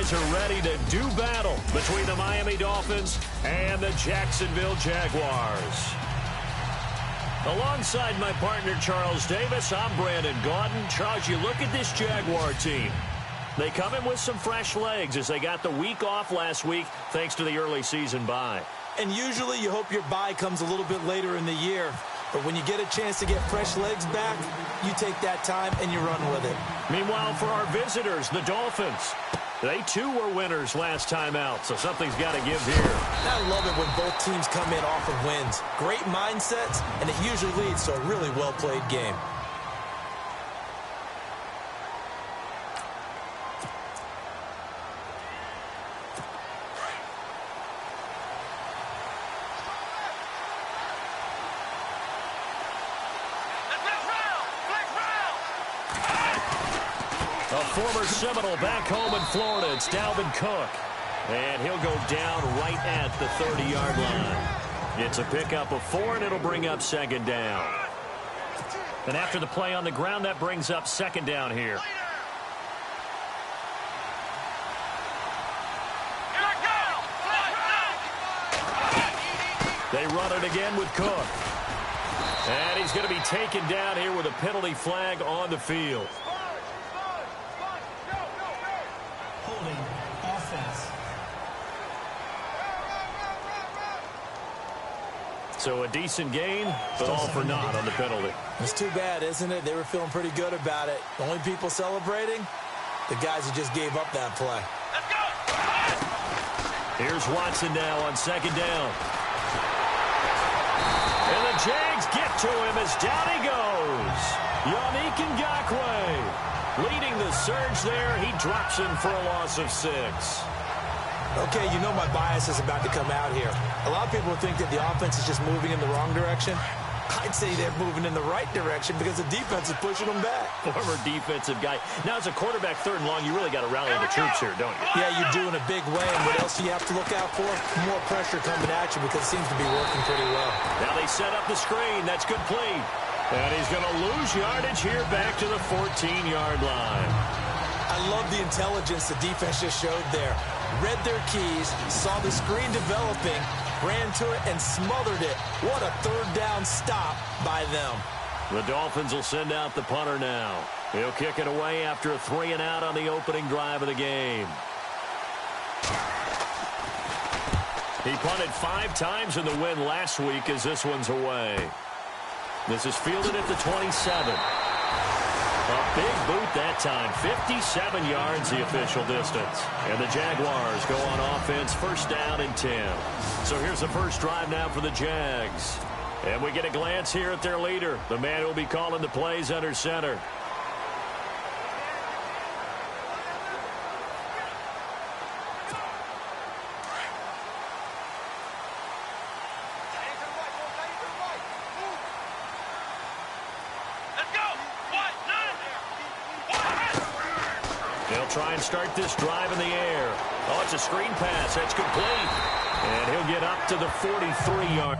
guys are ready to do battle between the Miami Dolphins and the Jacksonville Jaguars. Alongside my partner, Charles Davis, I'm Brandon Gaudin. Charles, you look at this Jaguar team. They come in with some fresh legs as they got the week off last week thanks to the early season bye. And usually you hope your bye comes a little bit later in the year. But when you get a chance to get fresh legs back, you take that time and you run with it. Meanwhile, for our visitors, the Dolphins, they too were winners last time out, so something's got to give here. I love it when both teams come in off of wins. Great mindsets, and it usually leads to a really well-played game. Former Seminole back home in Florida. It's Dalvin Cook. And he'll go down right at the 30-yard line. It's a pickup of 4, and it'll bring up second down. And after the play on the ground, that brings up second down here. They run it again with Cook. And he's going to be taken down here with a penalty flag on the field. So a decent gain, but all for naught on the penalty. It's too bad, isn't it? They were feeling pretty good about it. The only people celebrating, the guys who just gave up that play. Let's go! Here's Watson now on second down. And the Jags get to him as down he goes. Yannick Ngakoue leading the surge there. He drops him for a loss of 6. Okay, you know my bias is about to come out here. A lot of people think that the offense is just moving in the wrong direction. I'd say they're moving in the right direction because the defense is pushing them back. Former defensive guy. Now, as a quarterback, third and long, you really got to rally the troops here, don't you? Yeah, you do in a big way. And what else do you have to look out for? More pressure coming at you because it seems to be working pretty well. Now they set up the screen. That's good play. And he's going to lose yardage here back to the 14-yard line. I love the intelligence the defense just showed there. Read their keys, saw the screen developing, ran to it, and smothered it. What a third down stop by them. The Dolphins will send out the punter now. He'll kick it away after a 3-and-out on the opening drive of the game. He punted 5 times in the win last week as this one's away. This is fielded at the 27. A big boot that time. 57 yards the official distance. And the Jaguars go on offense, first down and 10. So here's the first drive now for the Jags. And we get a glance here at their leader, the man who will be calling the plays under center. They'll try and start this drive in the air. Oh, it's a screen pass. That's complete. And he'll get up to the 43-yard.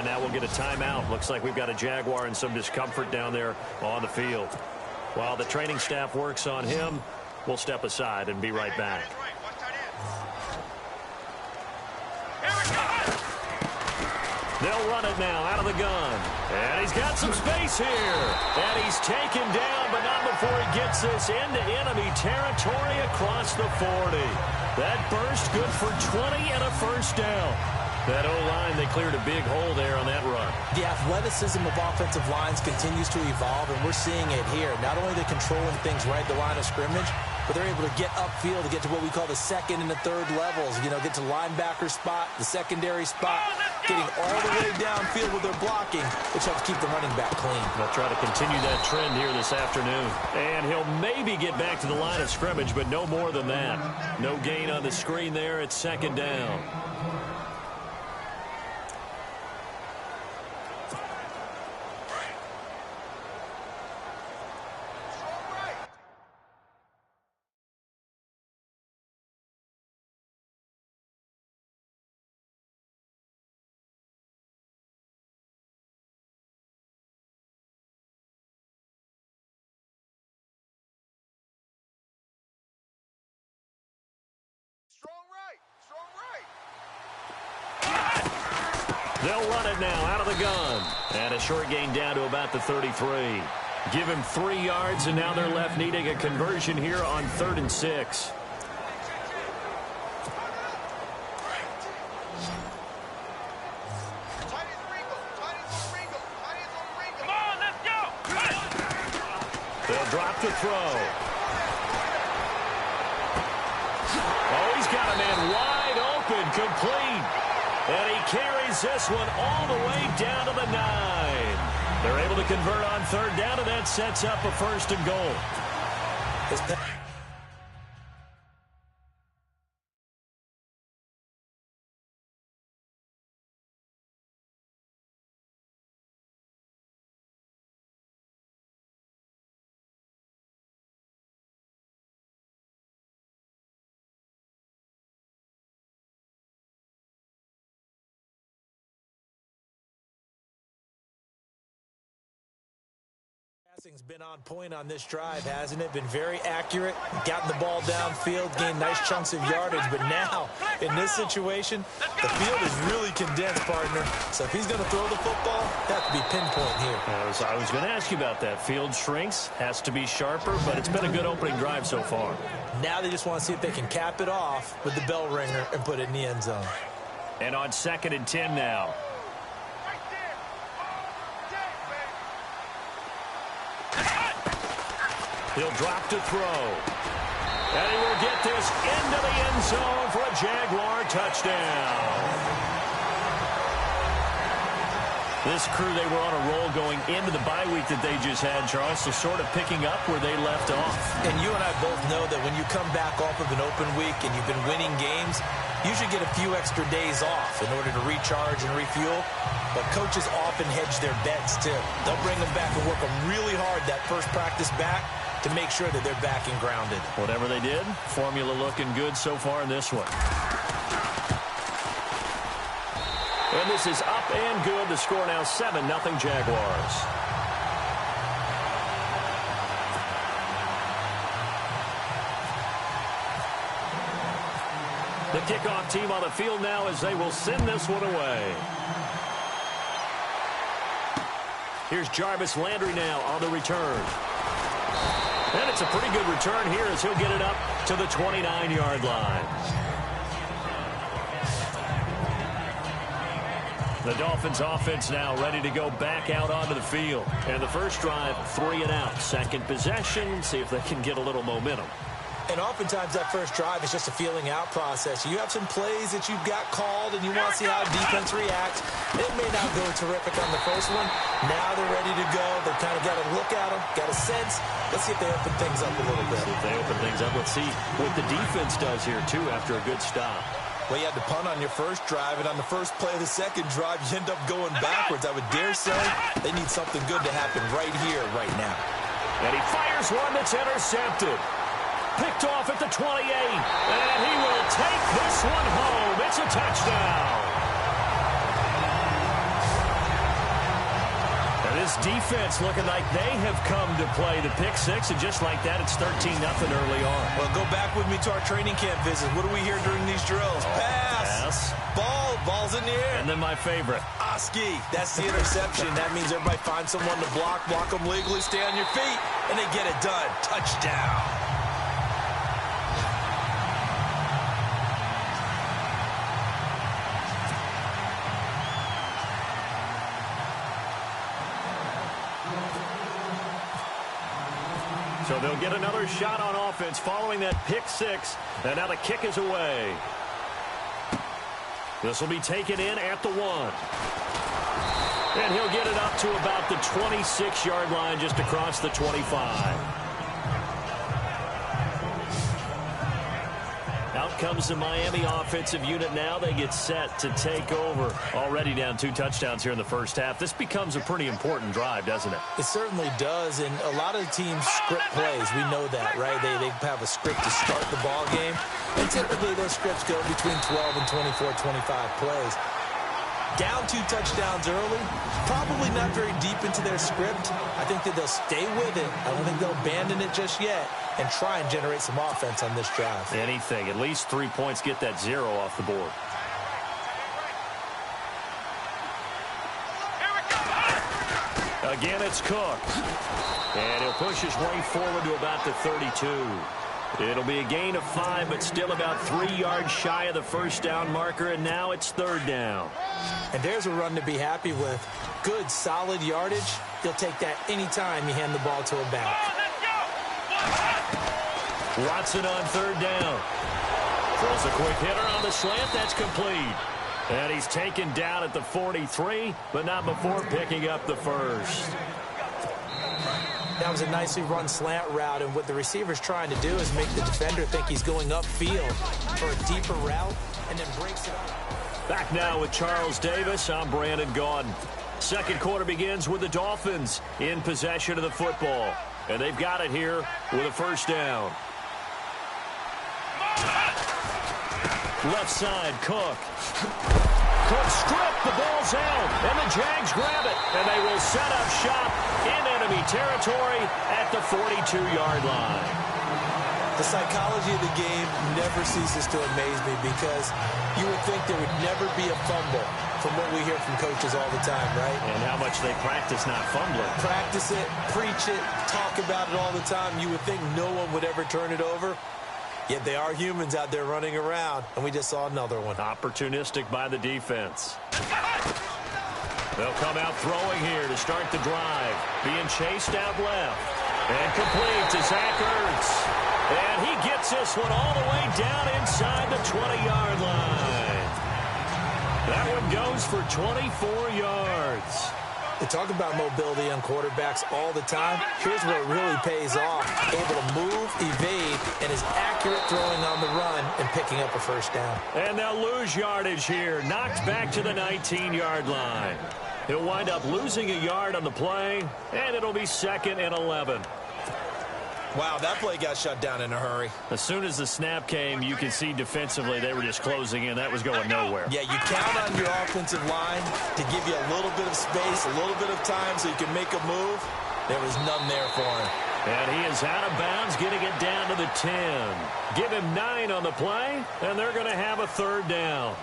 And now we'll get a timeout. Looks like we've got a Jaguar in some discomfort down there on the field. While the training staff works on him, we'll step aside and be right back. They'll run it now out of the gun. And he's got some space here. And he's taken down, but not before he gets this into enemy territory across the 40. That burst good for 20 and a first down. That O-line, they cleared a big hole there on that run. The athleticism of offensive lines continues to evolve, and we're seeing it here. Not only are they controlling things right at the line of scrimmage, but they're able to get upfield to get to what we call the second and the third levels. You know, get to linebacker spot, the secondary spot, getting all the way downfield with their blocking, which helps keep the running back clean. They'll try to continue that trend here this afternoon. And he'll maybe get back to the line of scrimmage, but no more than that. No gain on the screen there. It's second down. They'll run it now out of the gun. And a short gain down to about the 33. Give him 3 yards, and now they're left needing a conversion here on 3rd and 6. They'll drop the throw. Oh, he's got a man wide open, complete. And he carries this one all the way down to the 9. They're able to convert on 3rd down, and that sets up a 1st and goal. Passing's been on point on this drive, hasn't it? Been very accurate, gotten the ball downfield, gained nice chunks of yardage, but now, in this situation, the field is really condensed, partner. So if he's going to throw the football, that has to be pinpoint here. I was going to ask you about that. Field shrinks, has to be sharper, but it's been a good opening drive so far. Now they just want to see if they can cap it off with the bell ringer and put it in the end zone. And on 2nd and 10 now. He'll drop to throw. And he will get this into the end zone for a Jaguar touchdown. This crew, they were on a roll going into the bye week that they just had, Charles, so sort of picking up where they left off. And you and I both know that when you come back off of an open week and you've been winning games, you should get a few extra days off in order to recharge and refuel. But coaches often hedge their bets, too. They'll bring them back and work them really hard that first practice back to make sure that they're back and grounded. Whatever they did, formula looking good so far in this one. And this is up and good. The score now 7-0 Jaguars. The kickoff team on the field now as they will send this one away. Here's Jarvis Landry now on the return. And it's a pretty good return here as he'll get it up to the 29-yard line. The Dolphins offense now ready to go back out onto the field. And the first drive, 3 and out. Second possession, see if they can get a little momentum. And oftentimes that first drive is just a feeling out process. You have some plays that you've got called and you want to see how defense reacts. It may not go terrific on the first one. Now they're ready to go. They've kind of got a look at them, got a sense. Let's see if they open things up a little bit. See if they open things up. Let's see what the defense does here, too, after a good stop. Well, you had to punt on your first drive, and on the first play of the second drive, you end up going backwards. I would dare say they need something good to happen right here, right now. And he fires one that's intercepted. Picked off at the 28, and he will take this one home. It's a touchdown. This defense looking like they have come to play the pick six, and just like that, it's 13-0 early on. Well, go back with me to our training camp visit. What do we hear during these drills? Pass. Ball's in the air. And then my favorite. Oski. That's the interception. That means everybody finds someone to block them legally, stay on your feet, and they get it done. Touchdown. So they'll get another shot on offense following that pick six, and now the kick is away. This will be taken in at the 1. And he'll get it up to about the 26-yard line, just across the 25. Out comes the Miami offensive unit now. They get set to take over. Already down 2 touchdowns here in the first half. This becomes a pretty important drive, doesn't it? It certainly does, and a lot of the teams script plays. We know that, right? They have a script to start the ball game, and typically those scripts go between 12 and 24, 25 plays. Down 2 touchdowns early, probably not very deep into their script. I think that they'll stay with it. I don't think they'll abandon it just yet and try and generate some offense on this drive. Anything. At least 3 points, get that 0 off the board. Again, it's Cook. And he'll push his way forward to about the 32. It'll be a gain of 5, but still about 3 yards shy of the first down marker, and now it's 3rd down. And there's a run to be happy with. Good, solid yardage. You'll take that anytime you hand the ball to a back. Watson on 3rd down. Throws a quick hitter on the slant. That's complete. And he's taken down at the 43, but not before picking up the first. That was a nicely run slant route, and what the receiver's trying to do is make the defender think he's going upfield for a deeper route, and then breaks it up. Back now with Charles Davis. I'm Brandon Gaudin. Second quarter begins with the Dolphins in possession of the football, and they've got it here with a first down. Left side, Cook. Cook stripped, the ball's out, and the Jags grab it, and they will set up shop in enemy territory at the 42-yard line. The psychology of the game never ceases to amaze me, because you would think there would never be a fumble from what we hear from coaches all the time, right? And how much they practice not fumbling. Practice it, preach it, talk about it all the time. You would think no one would ever turn it over. Yet they are humans out there running around, and we just saw another one. Opportunistic by the defense. They'll come out throwing here to start the drive. Being chased out left. And complete to Zach Ertz. And he gets this one all the way down inside the 20-yard line. That one goes for 24 yards. We talk about mobility on quarterbacks all the time. Here's where it really pays off. Able to move, evade, and is accurate throwing on the run and picking up a first down. And they'll lose yardage here. Knocked back to the 19-yard line. He'll wind up losing a yard on the play, and it'll be 2nd and 11. Wow, that play got shut down in a hurry. As soon as the snap came, you could see defensively they were just closing in. That was going nowhere. Yeah, you count on your offensive line to give you a little bit of space, a little bit of time so you can make a move. There was none there for him. And he is out of bounds, getting it down to the 10. Give him 9 on the play, and they're going to have a 3rd down.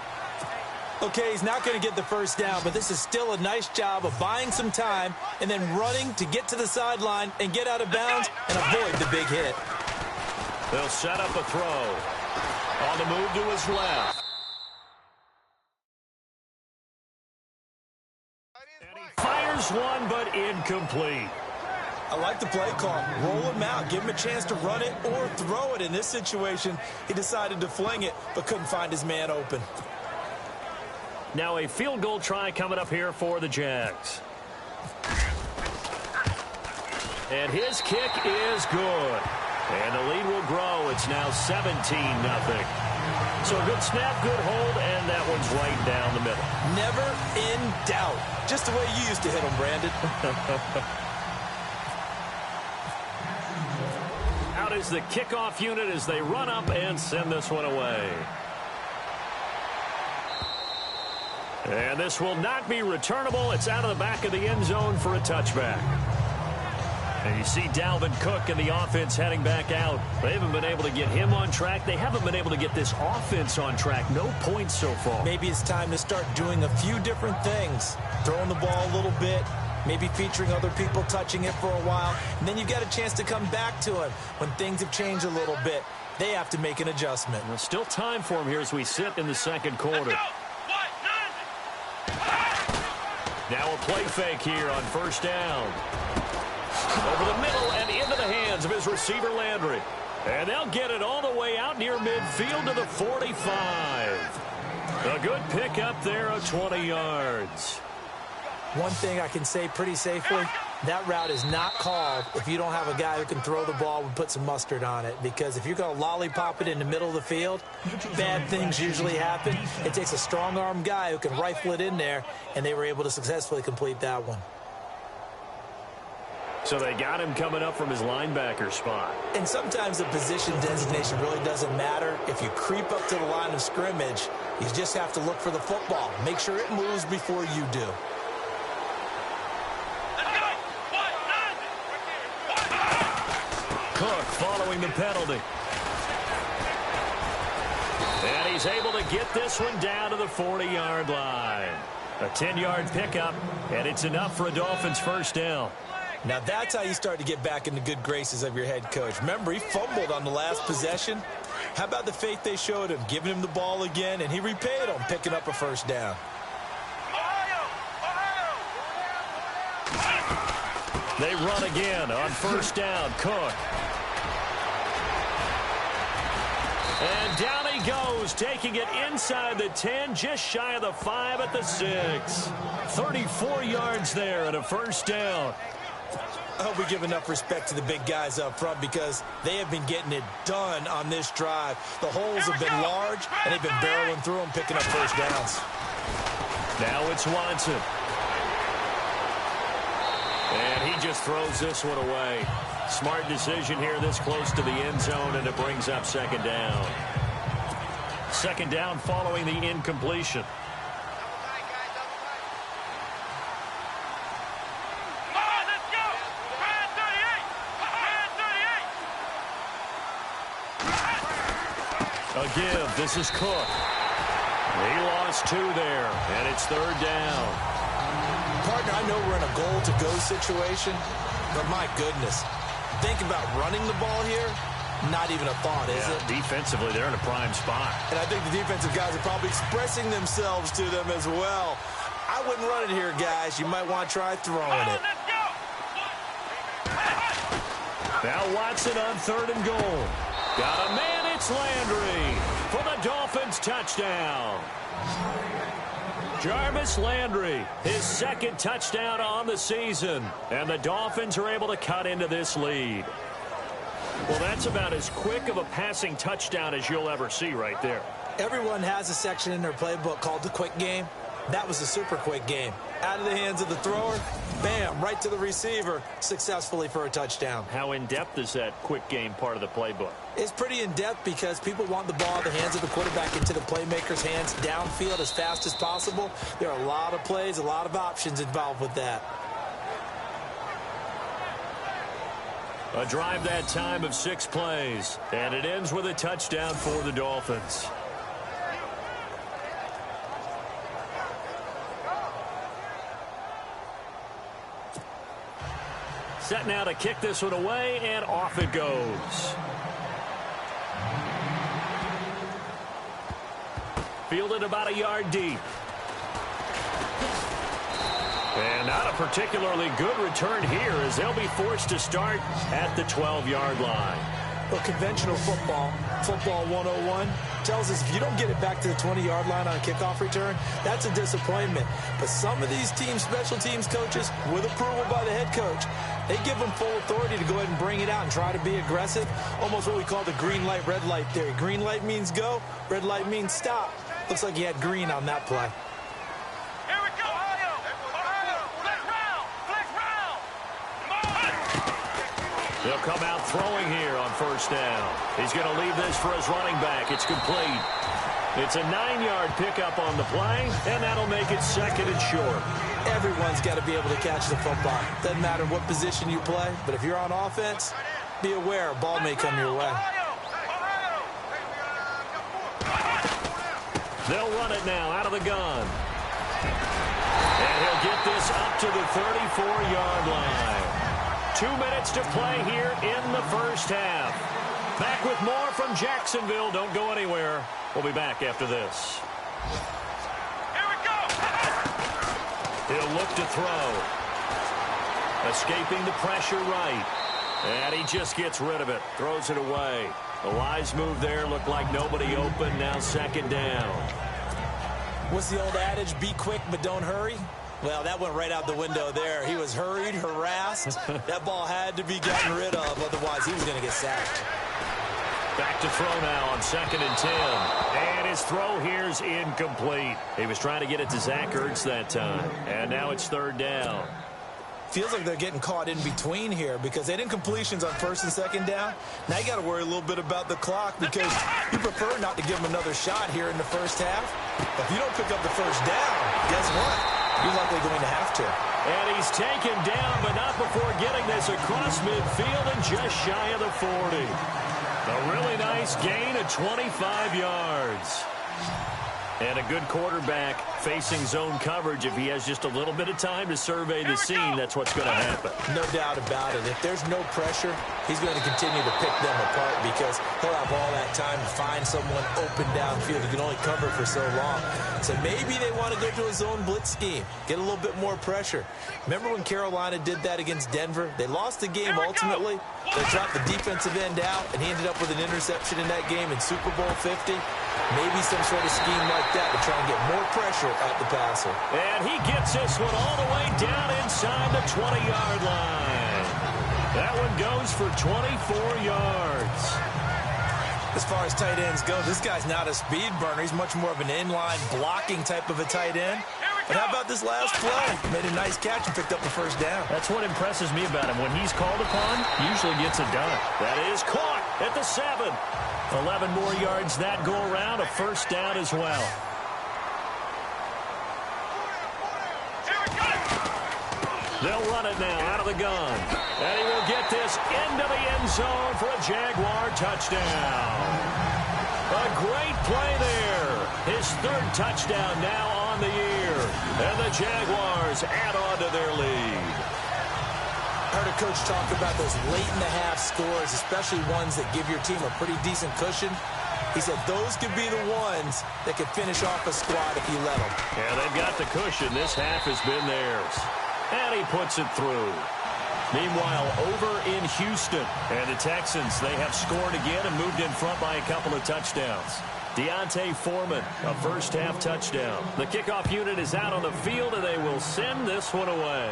Okay, he's not going to get the first down, but this is still a nice job of buying some time and then running to get to the sideline and get out of bounds and avoid the big hit. They'll set up a throw. On the move to his left. And he fires one, but incomplete. I like the play call. Roll him out. Give him a chance to run it or throw it. In this situation, he decided to fling it, but couldn't find his man open. Now a field goal try coming up here for the Jags. And his kick is good. And the lead will grow. It's now 17-0. So a good snap, good hold, and that one's right down the middle. Never in doubt. Just the way you used to hit them, Brandon. Out is the kickoff unit as they run up and send this one away. And this will not be returnable. It's out of the back of the end zone for a touchback. And you see Dalvin Cook and the offense heading back out. They haven't been able to get him on track. They haven't been able to get this offense on track. No points so far. Maybe it's time to start doing a few different things. Throwing the ball a little bit. Maybe featuring other people touching it for a while. And then you've got a chance to come back to him when things have changed a little bit. They have to make an adjustment. There's still time for him here as we sit in the second quarter. Now a play fake here on first down. Over the middle and into the hands of his receiver, Landry. And they'll get it all the way out near midfield to the 45. A good pick up there of 20 yards. One thing I can say pretty safely, that route is not called if you don't have a guy who can throw the ball and put some mustard on it. Because if you're going to lollipop it in the middle of the field, bad things usually happen. It takes a strong-arm guy who can rifle it in there, and they were able to successfully complete that one. So they got him coming up from his linebacker spot. And sometimes the position designation really doesn't matter. If you creep up to the line of scrimmage, you just have to look for the football. Make sure it moves before you do. Cook following the penalty. And he's able to get this one down to the 40-yard line. A 10-yard pickup, and it's enough for a Dolphins first down. Now that's how you start to get back in the good graces of your head coach. Remember, he fumbled on the last possession. How about the faith they showed him, giving him the ball again, and he repaid them, picking up a first down. They run again on first down. Cook. And down he goes, taking it inside the 10, just shy of the 5 at the 6. 34 yards there and a first down. I hope we give enough respect to the big guys up front because they have been getting it done on this drive. The holes have been large, and they've been barreling through them, picking up first downs. Now it's Watson. And he just throws this one away. Smart decision here this close to the end zone, and it brings up second down. Second down following the incompletion. A give. This is Cook. He lost 2 there, and it's third down. Partner, I know we're in a goal-to-go situation, but my goodness, think about running the ball here. Not even a thought, is it? Defensively, they're in a prime spot. And I think the defensive guys are probably expressing themselves to them as well. I wouldn't run it here, guys. You might want to try throwing it. Now Watson on third and goal. Got a man, it's Landry for the Dolphins touchdown. Jarvis Landry, his second touchdown on the season. And the Dolphins are able to cut into this lead. Well, that's about as quick of a passing touchdown as you'll ever see right there. Everyone has a section in their playbook called the quick game. That was a super quick game. Out of the hands of the thrower, bam, right to the receiver, successfully for a touchdown. How in-depth is that quick game part of the playbook? It's pretty in-depth because people want the ball out of the hands of the quarterback into the playmaker's hands downfield as fast as possible. There are a lot of plays, a lot of options involved with that. A drive that time of 6 plays, and it ends with a touchdown for the Dolphins. Set now to kick this one away, and off it goes. Fielded about a yard deep. And not a particularly good return here as they'll be forced to start at the 12-yard line. Well, conventional football 101, tells us if you don't get it back to the 20-yard line on a kickoff return, that's a disappointment. But some of these team special teams coaches, with approval by the head coach, they give them full authority to go ahead and bring it out and try to be aggressive, almost what we call the green light, red light theory. Green light means go, red light means stop. Looks like he had green on that play. He'll come out throwing here on first down. He's going to leave this for his running back. It's complete. It's a 9-yard pickup on the play, and that'll make it 2nd and short. Everyone's got to be able to catch the football. Doesn't matter what position you play, but if you're on offense, be aware a ball may come your way. They'll run it now out of the gun. And he'll get this up to the 34-yard line. 2 minutes to play here in the first half. Back with more from Jacksonville. Don't go anywhere. We'll be back after this. Here we go. He'll look to throw. Escaping the pressure right. And he just gets rid of it. Throws it away. A wise move there. Looked like nobody open. Now 2nd down. What's the old adage? Be quick, but don't hurry. Well, that went right out the window there. He was hurried, harassed. That ball had to be gotten rid of. Otherwise, he was going to get sacked. Back to throw now on 2nd and 10. And his throw here's incomplete. He was trying to get it to Zach Ertz that time. And now it's 3rd down. Feels like they're getting caught in between here because they did incompletions on 1st and 2nd down. Now you got to worry a little bit about the clock because you prefer not to give them another shot here in the first half. If you don't pick up the 1st down, guess what? You're likely going to have to. And he's taken down, but not before getting this across midfield and just shy of the 40. A really nice gain of 25 yards. And a good quarterback facing zone coverage. If he has just a little bit of time to survey the scene, that's what's going to happen. No doubt about it. If there's no pressure, he's going to continue to pick them apart because he'll have all that time to find someone open downfield who can only cover for so long. So maybe they want to go to a zone blitz scheme, get a little bit more pressure. Remember when Carolina did that against Denver? They lost the game ultimately. They dropped the defensive end out, and he ended up with an interception in that game in Super Bowl 50. Maybe some sort of scheme like that to try and get more pressure at the passer. And he gets this one all the way down inside the 20-yard line. That one goes for 24 yards. As far as tight ends go, this guy's not a speed burner. He's much more of an inline blocking type of a tight end. But how about this last play? Made a nice catch and picked up the 1st down. That's what impresses me about him. When he's called upon, usually gets it done. That is caught at the 7. 11 more yards that go around, a 1st down as well. They'll run it now out of the gun. And he will get this into the end zone for a Jaguar touchdown. A great play there. His 3rd touchdown now on the year. And the Jaguars add on to their lead. I heard a coach talk about those late-in-the-half scores, especially ones that give your team a pretty decent cushion. He said those could be the ones that could finish off a squad if you let them. Yeah, they've got the cushion. This half has been theirs. And he puts it through. Meanwhile, over in Houston, and the Texans, they have scored again and moved in front by a couple of touchdowns. Deontay Foreman, a first-half touchdown. The kickoff unit is out on the field, and they will send this one away.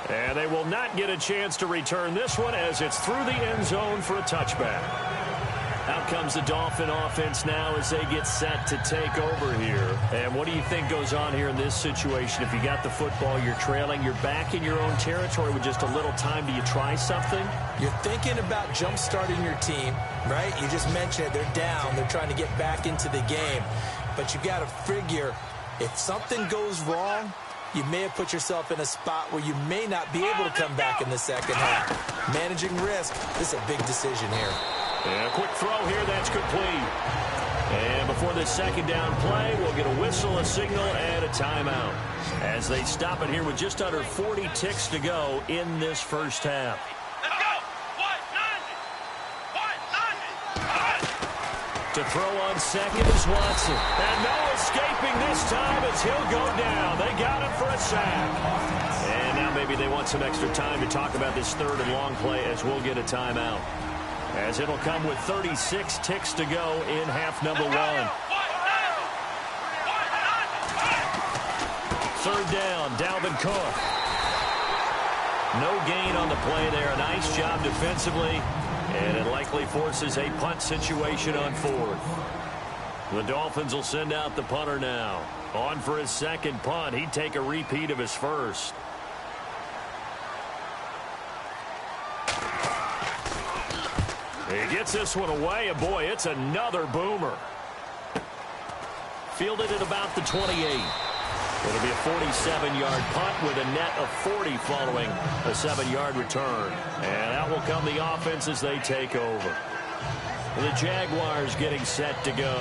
And they will not get a chance to return this one as it's through the end zone for a touchback. Out comes the Dolphin offense now as they get set to take over here. And what do you think goes on here in this situation? If you got the football, you're trailing, you're back in your own territory with just a little time. Do you try something? You're thinking about jump-starting your team, right? You just mentioned it. They're down. They're trying to get back into the game. But you got to figure if something goes wrong, you may have put yourself in a spot where you may not be able to come back in the second half. Managing risk, this is a big decision here. And a quick throw here, that's complete. And before this 2nd down play, we'll get a whistle, a signal, and a timeout. As they stop it here with just under 40 ticks to go in this first half. Let's go. To throw on 2nd is Watson. And no escaping this time as he'll go down. They got him for a sack. And now maybe they want some extra time to talk about this 3rd and long play as we'll get a timeout. As it'll come with 36 ticks to go in half number 1. 3rd down, Dalvin Cook. No gain on the play there. A nice job defensively. And it likely forces a punt situation on 4th. The Dolphins will send out the punter now. On for his 2nd punt. He'd take a repeat of his 1st. He gets this one away, and boy, it's another boomer. fielded at about the 28. It'll be a 47-yard punt with a net of 40 following a 7-yard return. And that will come the offense as they take over. The Jaguars getting set to go.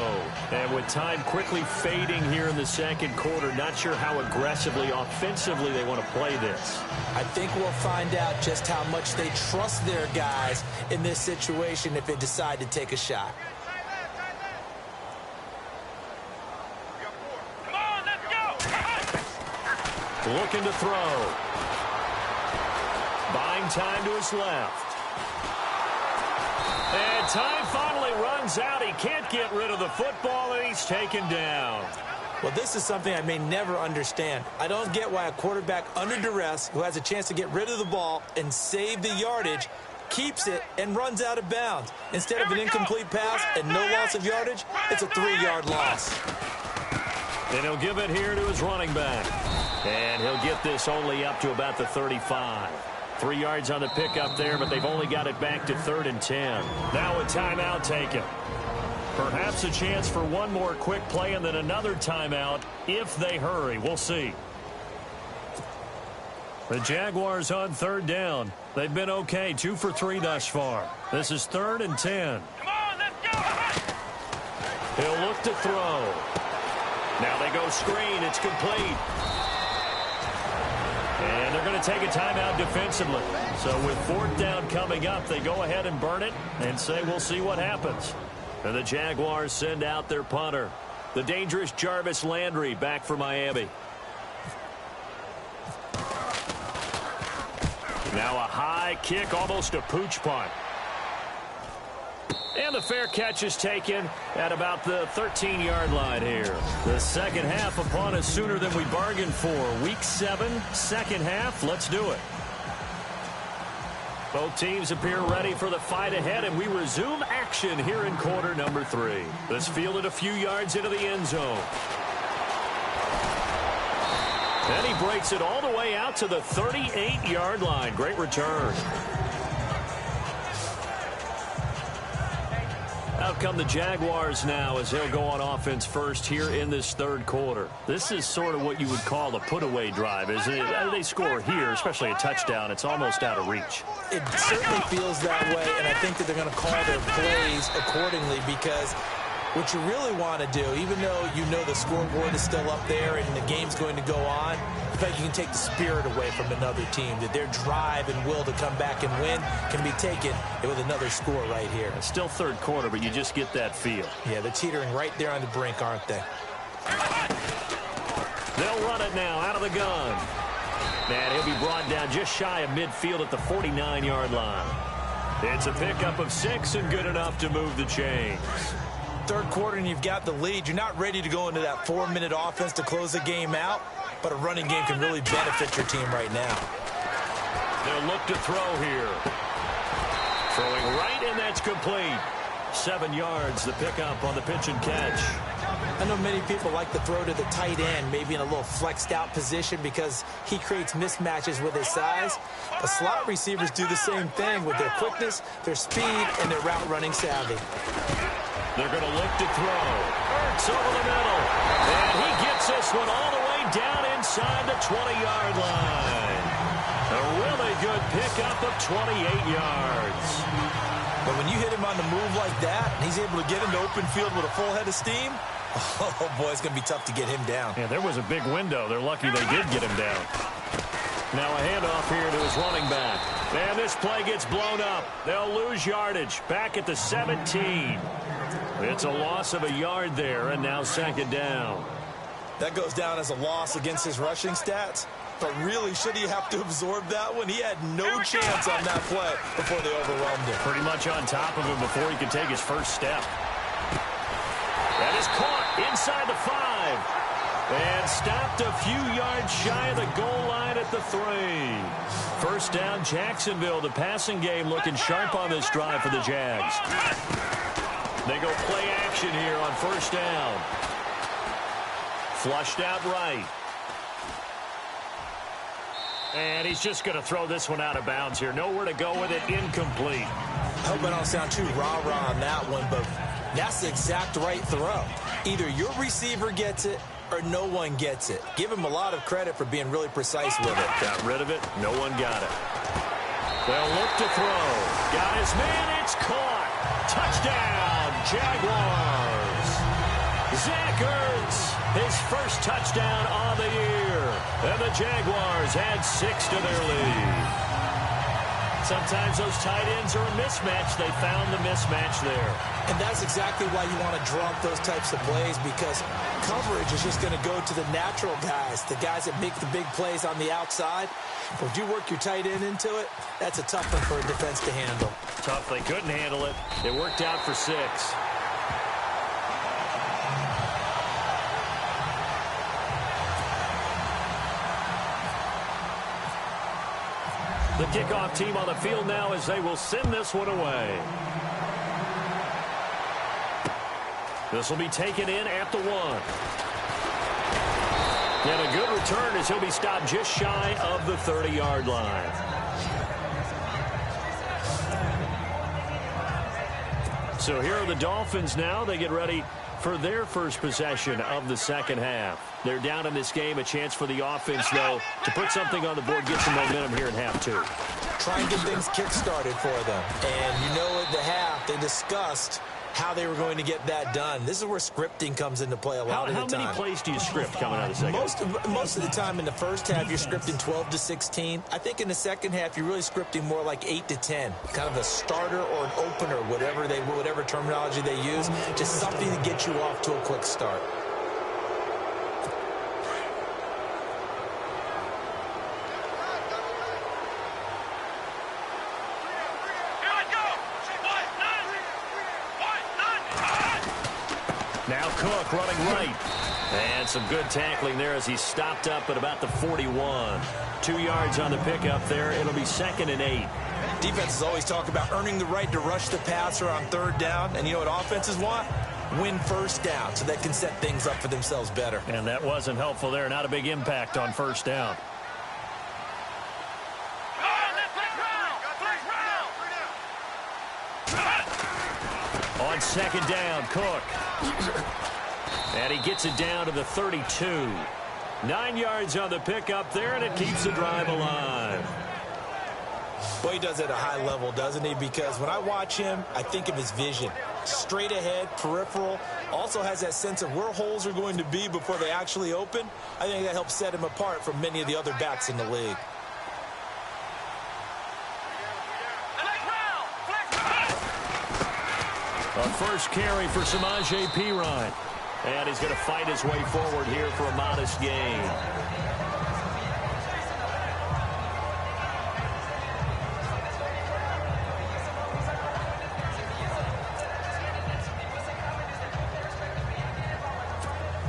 And with time quickly fading here in the second quarter, not sure how aggressively, offensively they want to play this. I think we'll find out just how much they trust their guys in this situation if they decide to take a shot. Come on, let's go. Looking to throw. Buying time to his left. And time finally runs out. He can't get rid of the football, and he's taken down. Well, this is something I may never understand. I don't get why a quarterback under duress who has a chance to get rid of the ball and save the yardage keeps it and runs out of bounds. Instead of an incomplete pass and no loss of yardage, it's a 3-yard loss. And he'll give it here to his running back. And he'll get this only up to about the 35. 3 yards on the pickup there, but they've only got it back to 3rd and 10. Now a timeout taken. Perhaps a chance for one more quick play and then another timeout if they hurry. We'll see. The Jaguars on 3rd down. They've been okay, 2 for 3 thus far. This is 3rd and 10. Come on, let's go. He'll look to throw. Now they go screen. It's complete. And they're going to take a timeout defensively. So with 4th down coming up, they go ahead and burn it and say we'll see what happens. And the Jaguars send out their punter, the dangerous Jarvis Landry, back for Miami. Now a high kick, almost a pooch punt. And the fair catch is taken at about the 13-yard line here. The second half upon us sooner than we bargained for. Week 7, second half. Let's do it. Both teams appear ready for the fight ahead, and we resume action here in quarter number 3. This fielded a few yards into the end zone. And he breaks it all the way out to the 38-yard line. Great return. Out come the Jaguars now as they'll go on offense first here in this 3rd quarter. This is sort of what you would call a put-away drive, isn't it? They score here, especially a touchdown. It's almost out of reach. It certainly feels that way, and I think that they're going to call their plays accordingly because what you really want to do, even though you know the scoreboard is still up there and the game's going to go on, I think you can take the spirit away from another team, that their drive and will to come back and win can be taken with another score right here. It's still 3rd quarter, but you just get that feel. Yeah, they're teetering right there on the brink, aren't they? They'll run it now out of the gun. And he'll be brought down just shy of midfield at the 49-yard line. It's a pickup of 6 and good enough to move the chains. 3rd quarter and you've got the lead. You're not ready to go into that 4-minute offense to close the game out, but a running game can really benefit your team right now. They'll look to throw here. Throwing right, and that's complete. 7 yards, the pickup on the pitch and catch. I know many people like to throw to the tight end, maybe in a little flexed out position because he creates mismatches with his size. But slot receivers do the same thing with their quickness, their speed, and their route running savvy. They're going to look to throw. Ertz over the middle. And he gets this one all the way down inside the 20-yard line. A really good pickup of 28 yards. But when you hit him on the move like that, and he's able to get into open field with a full head of steam, oh, boy, it's going to be tough to get him down. Yeah, there was a big window. They're lucky they did get him down. Now a handoff here to his running back. And this play gets blown up. They'll lose yardage. Back at the 17. It's a loss of a yard there, and now 2nd down. That goes down as a loss against his rushing stats. But really, should he have to absorb that one? He had no chance on that play before they overwhelmed him. Pretty much on top of him before he could take his first step. That is caught inside the 5. And stopped a few yards shy of the goal line at the 3. 1st down, Jacksonville. The passing game looking sharp on this drive for the Jags. They go play action here on 1st down. Flushed out right. And he's just going to throw this one out of bounds here. Nowhere to go with it. Incomplete. I hope I don't sound too rah-rah on that one, but that's the exact right throw. Either your receiver gets it or no one gets it. Give him a lot of credit for being really precise with it. Got rid of it. No one got it. They'll look to throw. Got his man. It's caught. Touchdown, Jaguars. Zach Ertz, his first touchdown on the year. And the Jaguars add 6 to their lead. Sometimes those tight ends are a mismatch. They found the mismatch there. And that's exactly why you want to draw up those types of plays, because coverage is just going to go to the natural guys, the guys that make the big plays on the outside. But if you work your tight end into it, that's a tough one for a defense to handle. Tough. They couldn't handle it. It worked out for 6. The kickoff team on the field now as they will send this one away. This will be taken in at the 1. And a good return as he'll be stopped just shy of the 30-yard line. So here are the Dolphins now. They get ready for their first possession of the second half. They're down in this game. A chance for the offense, though, to put something on the board, get some momentum here in half 2. Try and get things kick-started for them. And you know at the half, they discussed how they were going to get that done. This is where scripting comes into play a lot of the time. How many plays do you script coming out of the second half? Most of the time in the first half, you're scripting 12 to 16. I think in the second half, you're really scripting more like 8 to 10. Kind of a starter or an opener, whatever terminology they use. Just something to get you off to a quick start. Now Cook running right. And some good tackling there as he stopped up at about the 41. 2 yards on the pickup there. It'll be 2nd and 8. Defenses always talk about earning the right to rush the passer on 3rd down. And you know what offenses want? Win first down so they can set things up for themselves better. And that wasn't helpful there. Not a big impact on 1st down. On 2nd down, Cook. And he gets it down to the 32. 9 yards on the pickup there, and it keeps the drive alive. Boy, he does it at a high level, doesn't he? Because when I watch him, I think of his vision. Straight ahead, peripheral. Also has that sense of where holes are going to be before they actually open. I think that helps set him apart from many of the other backs in the league. A first carry for Samaje Perine. And he's going to fight his way forward here for a modest gain.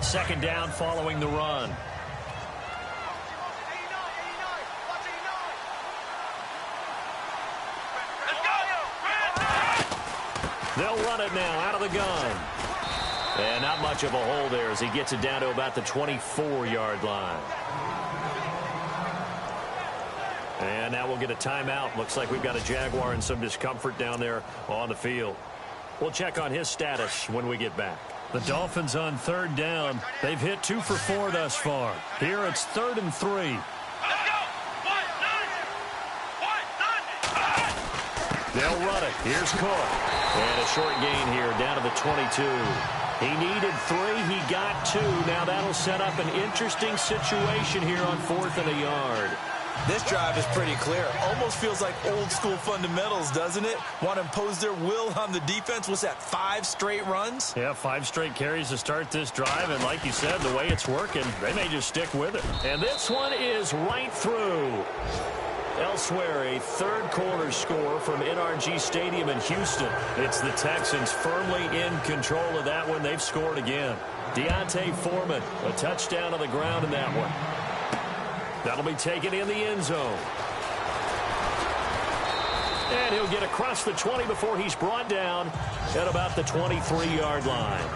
Second down following the run. They'll run it now out of the gun. And not much of a hole there as he gets it down to about the 24-yard line. And now we'll get a timeout. Looks like we've got a Jaguar in some discomfort down there on the field. We'll check on his status when we get back. The Dolphins on 3rd down. They've hit 2 for 4 thus far. Here it's 3rd and 3. They'll run it. Here's Cook. And a short gain here down to the 22. He needed 3. He got 2. Now that'll set up an interesting situation here on 4th and a yard. This drive is pretty clear. Almost feels like old school fundamentals, doesn't it? Want to impose their will on the defense. What's that, 5 straight runs? Yeah, 5 straight carries to start this drive. And like you said, the way it's working, they may just stick with it. And this one is right through. Elsewhere, a 3rd quarter score from NRG Stadium in Houston. It's the Texans firmly in control of that one. They've scored again. Deontay Foreman, a touchdown on the ground in that one. That'll be taken in the end zone. And he'll get across the 20 before he's brought down at about the 23-yard line.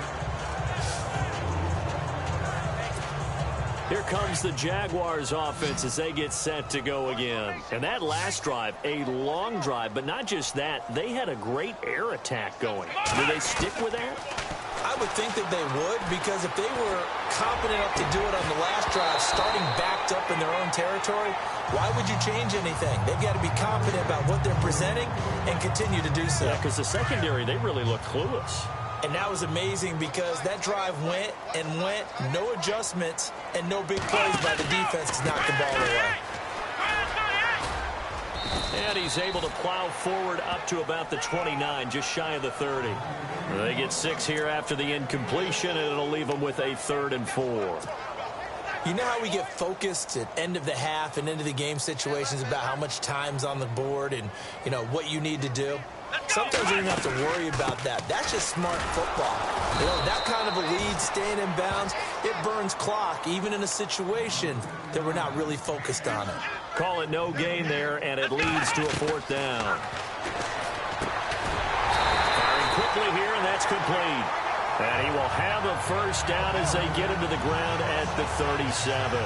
Here comes the Jaguars offense as they get set to go again. And that last drive, a long drive, but not just that. They had a great air attack going. Do they stick with that? I would think that they would, because if they were confident enough to do it on the last drive, starting backed up in their own territory, why would you change anything? They've got to be confident about what they're presenting and continue to do so. Yeah, because the secondary, they really look clueless. And that was amazing because that drive went and went, no adjustments, and no big plays by the defense to knock the ball away. And he's able to plow forward up to about the 29, just shy of the 30. They get 6 here after the incompletion, and it'll leave them with a 3rd and 4. You know how we get focused at end of the half and into the game situations about how much time's on the board and, you know, what you need to do? Sometimes you don't have to worry about that. That's just smart football. You know, that kind of a lead, staying in bounds, it burns clock, even in a situation that we're not really focused on it. Call it no gain there, and it leads to a 4th down. Firing quickly here, and that's complete. And he will have a 1st down as they get him to the ground at the 37.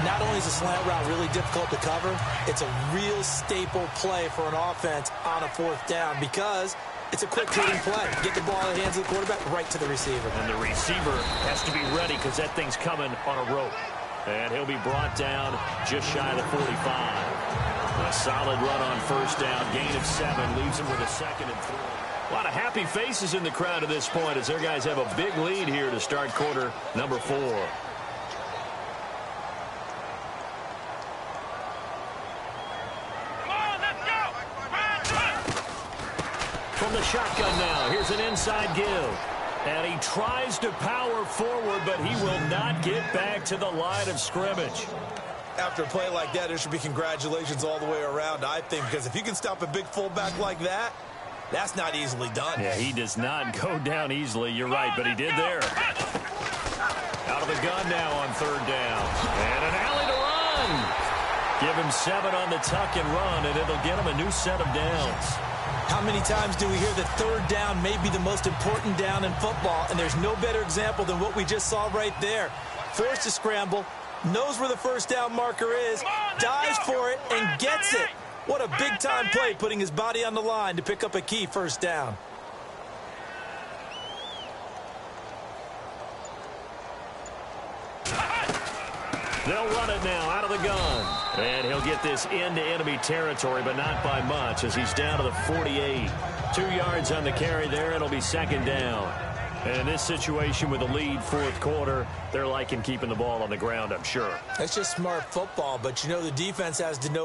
Not only is a slant route really difficult to cover, it's a real staple play for an offense on a 4th down because it's a quick-hitting play. Get the ball in the hands of the quarterback right to the receiver. And the receiver has to be ready because that thing's coming on a rope. And he'll be brought down just shy of the 45. A solid run on 1st down. Gain of 7 leaves him with a 2nd and 3. A lot of happy faces in the crowd at this point as their guys have a big lead here to start quarter number 4. From the shotgun now, here's an inside give. And he tries to power forward, but he will not get back to the line of scrimmage. After a play like that, there should be congratulations all the way around, I think, because if you can stop a big fullback like that, that's not easily done. Yeah, he does not go down easily. You're right, but he did there. Out of the gun now on 3rd down. And an alley to run. Give him 7 on the tuck and run, and it'll get him a new set of downs. How many times do we hear that 3rd down may be the most important down in football, and there's no better example than what we just saw right there. Forced to scramble, knows where the 1st down marker is, dives for it, and gets it. What a big-time play, putting his body on the line to pick up a key 1st down. They'll run it now out of the gun. And he'll get this into enemy territory, but not by much as he's down to the 48. 2 yards on the carry there. It'll be 2nd down. And in this situation with a lead 4th quarter, they're liking keeping the ball on the ground, I'm sure. That's just smart football, but you know the defense has to know.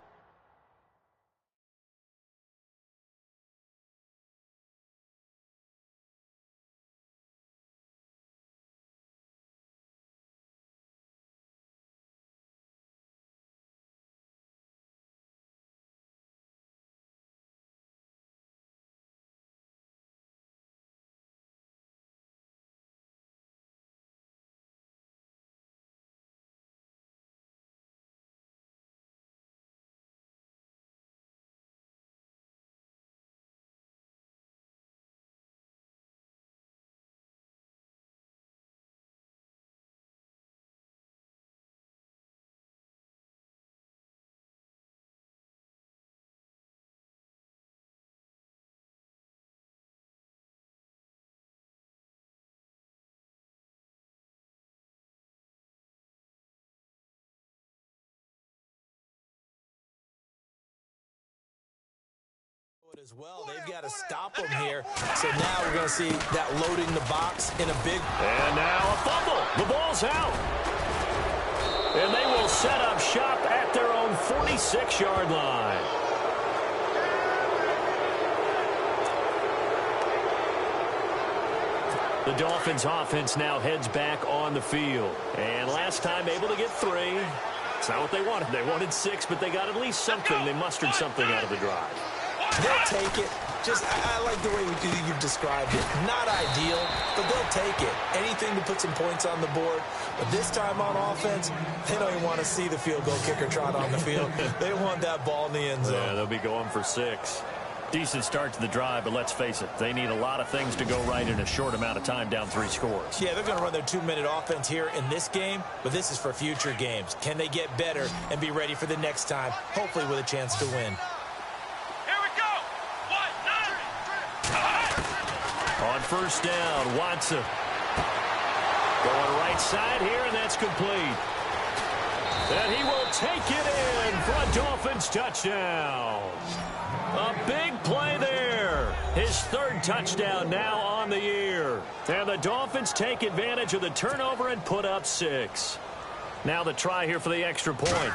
As well, they've got to stop them here. So now we're going to see that loading the box in a big. And now a fumble. The ball's out. And they will set up shop at their own 46-yard line. The Dolphins offense now heads back on the field. And last time able to get 3. It's not what they wanted. They wanted 6, but they got at least something. They mustered something out of the drive. They'll take it. Just, I like the way you've described it. Not ideal, but they'll take it. Anything to put some points on the board. But this time on offense, they don't even want to see the field goal kicker trot on the field. They want that ball in the end zone. Yeah, they'll be going for 6. Decent start to the drive, but let's face it, they need a lot of things to go right in a short amount of time down 3 scores. Yeah, they're going to run their 2-minute offense here in this game, but this is for future games. Can they get better and be ready for the next time, hopefully with a chance to win? On first down, Watson. Going right side here, and that's complete. And he will take it in for a Dolphins touchdown. A big play there. His third touchdown now on the year. And the Dolphins take advantage of the turnover and put up 6. Now the try here for the extra point.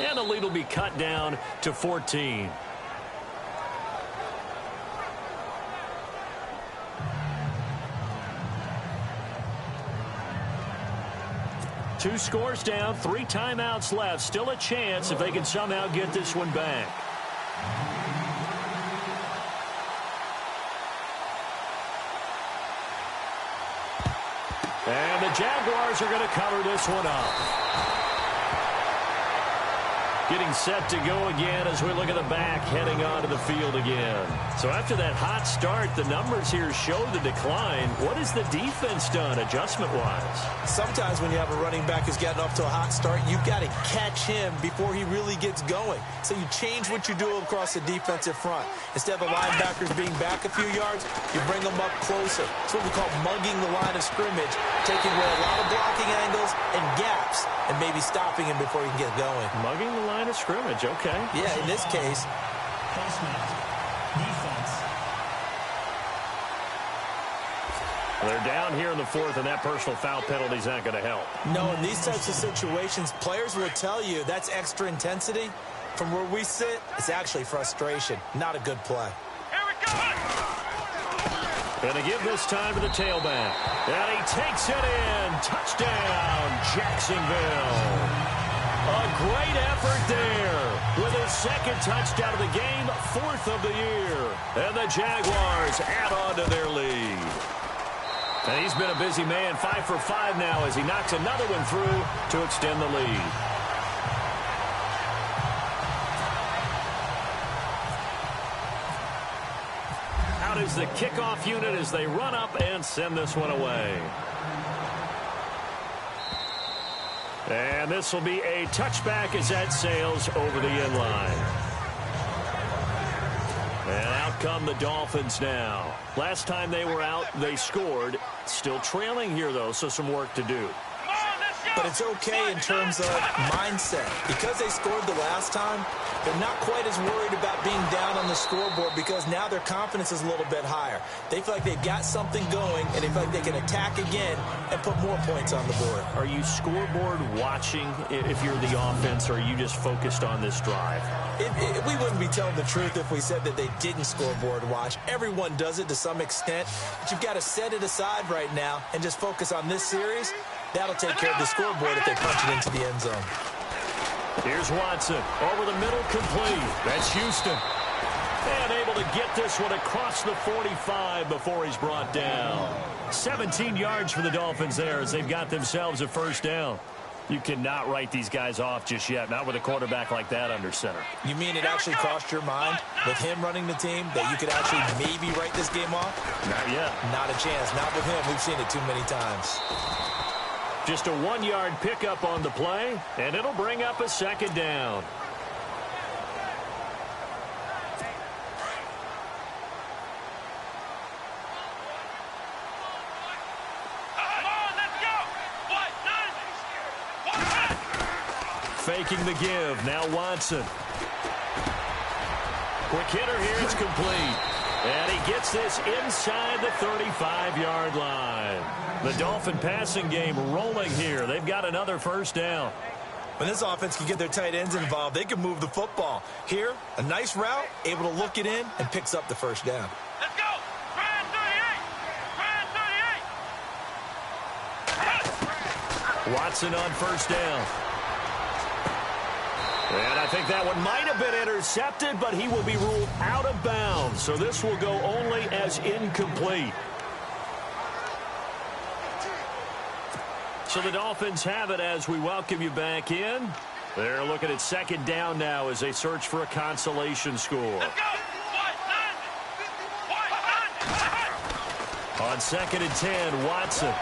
And the lead will be cut down to 14. Two scores down, 3 timeouts left. Still a chance if they can somehow get this one back. And the Jaguars are going to cover this one up. Getting set to go again as we look at the back heading onto the field again. So after that hot start, the numbers here show the decline. What has the defense done adjustment-wise? Sometimes when you have a running back who's getting off to a hot start, you've got to catch him before he really gets going. So you change what you do across the defensive front. Instead of the linebackers being back a few yards, you bring them up closer. It's what we call mugging the line of scrimmage, taking away a lot of blocking angles and gaps, and maybe stopping him before he can get going. Mugging the line of scrimmage, okay. Yeah, in this case. They're down here in the 4th, and that personal foul penalty is not going to help. No, in these types of situations, players will tell you that's extra intensity. From where we sit, it's actually frustration. Not a good play. Here we go. Going to give this time to the tailback. And he takes it in. Touchdown, Jacksonville. A great effort there with his second touchdown of the game, 4th of the year. And the Jaguars add on to their lead. And he's been a busy man, 5 for 5 now as he knocks another one through to extend the lead. Out is the kickoff unit as they run up and send this one away. And this will be a touchback as that sails over the end line. And out come the Dolphins now. Last time they were out, they scored. Still trailing here, though, so some work to do. But it's okay in terms of mindset. Because they scored the last time, they're not quite as worried about being down on the scoreboard because now their confidence is a little bit higher. They feel like they've got something going, and they feel like they can attack again and put more points on the board. Are you scoreboard watching if you're the offense, or are you just focused on this drive? We wouldn't be telling the truth if we said that they didn't scoreboard watch. Everyone does it to some extent, but you've got to set it aside right now and just focus on this series. That'll take care of the scoreboard if they punch it into the end zone. Here's Watson. Over the middle, complete. That's Houston. And able to get this one across the 45 before he's brought down. 17 yards for the Dolphins there as they've got themselves a first down. You cannot write these guys off just yet, not with a quarterback like that under center. You mean it actually crossed your mind with him running the team that you could actually maybe write this game off? Not yet. Not a chance. Not with him. We've seen it too many times. Just a 1-yard pickup on the play, and it'll bring up a second down. Faking the give. Now Watson. Quick hitter here. It's complete. And he gets this inside the 35-yard line. The Dolphin passing game rolling here. They've got another first down. When this offense can get their tight ends involved, they can move the football. Here, a nice route, able to look it in, and picks up the first down. Let's go. Try 38. Watson on first down. And I think that one might have been intercepted, but he will be ruled out of bounds. So this will go only as incomplete. So the Dolphins have it as we welcome you back in. They're looking at second down now as they search for a consolation score. Let's go. On 2nd and 10, Watson.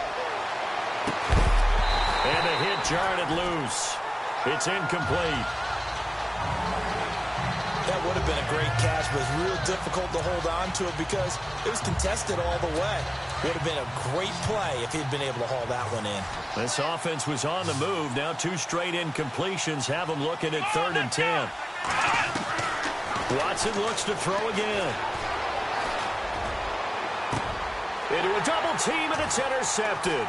And the hit jarred it loose. It's incomplete. That would have been a great catch, but it's real difficult to hold on to it because it was contested all the way. Would have been a great play if he'd been able to haul that one in. This offense was on the move. Now 2 straight incompletions have them looking at 3rd and 10. Watson looks to throw again. Into a double team, and it's intercepted.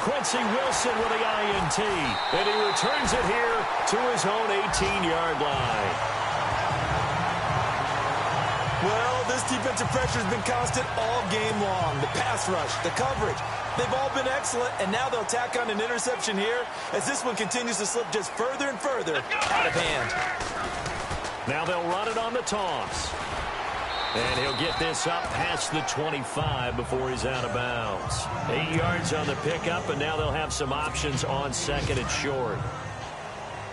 Quincy Wilson with the INT, and he returns it here to his own 18-yard line. Well, this defensive pressure has been constant all game long. The pass rush, the coverage, they've all been excellent, and now they'll tack on an interception here as this one continues to slip just further and further out of hand. Now they'll run it on the toss. And he'll get this up past the 25 before he's out of bounds. 8 yards on the pickup, and now they'll have some options on 2nd and short.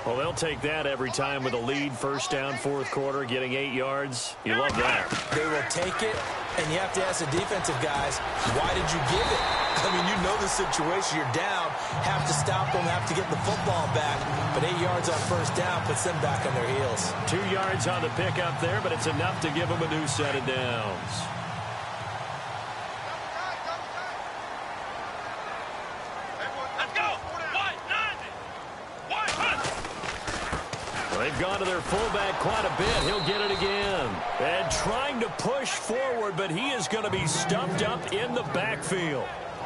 Well, they'll take that every time with a lead, 1st down, 4th quarter, getting 8 yards. You love that. They will take it, and you have to ask the defensive guys, why did you give it? I mean, you know the situation. You're down, have to stop them, have to get the football back. But 8 yards on 1st down puts them back on their heels. 2 yards on the pickup there, but it's enough to give them a new set of downs. They've gone to their fullback quite a bit. He'll get it again. And trying to push forward, but he is going to be stuffed up in the backfield.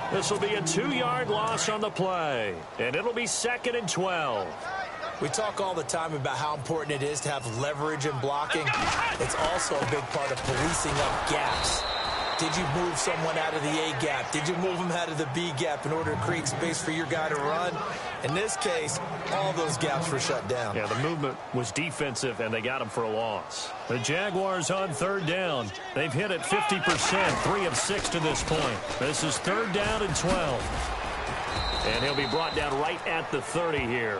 This will be a 2-yard loss on the play. And it'll be 2nd and 12. We talk all the time about how important it is to have leverage in blocking. It's also a big part of policing up gaps. Did you move someone out of the A gap? Did you move them out of the B gap in order to create space for your guy to run? In this case, all those gaps were shut down. Yeah, the movement was defensive, and they got him for a loss. The Jaguars on 3rd down. They've hit it 50%, 3 of 6 to this point. This is 3rd down and 12. And he'll be brought down right at the 30 here.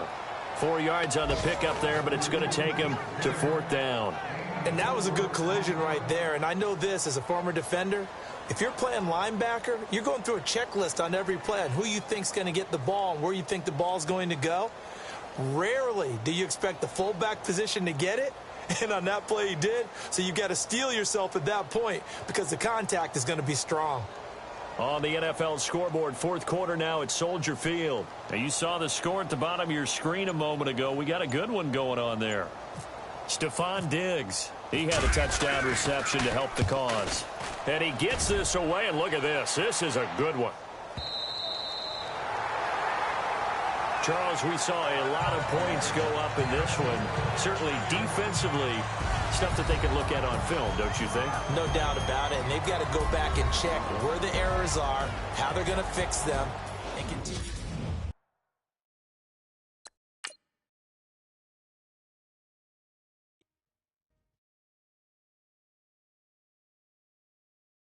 4 yards on the pickup there, but it's going to take him to 4th down. And that was a good collision right there. And I know this as a former defender. If you're playing linebacker, you're going through a checklist on every play on who you think's going to get the ball and where you think the ball's going to go. Rarely do you expect the fullback position to get it. And on that play he did. So you've got to steel yourself at that point because the contact is going to be strong. On the NFL scoreboard, 4th quarter now at Soldier Field. Now you saw the score at the bottom of your screen a moment ago. We got a good one going on there. Stephon Diggs, he had a touchdown reception to help the cause. And he gets this away, and look at this. This is a good one. Charles, we saw a lot of points go up in this one. Certainly defensively, stuff that they can look at on film, don't you think? No doubt about it. And they've got to go back and check where the errors are, how they're going to fix them, and continue.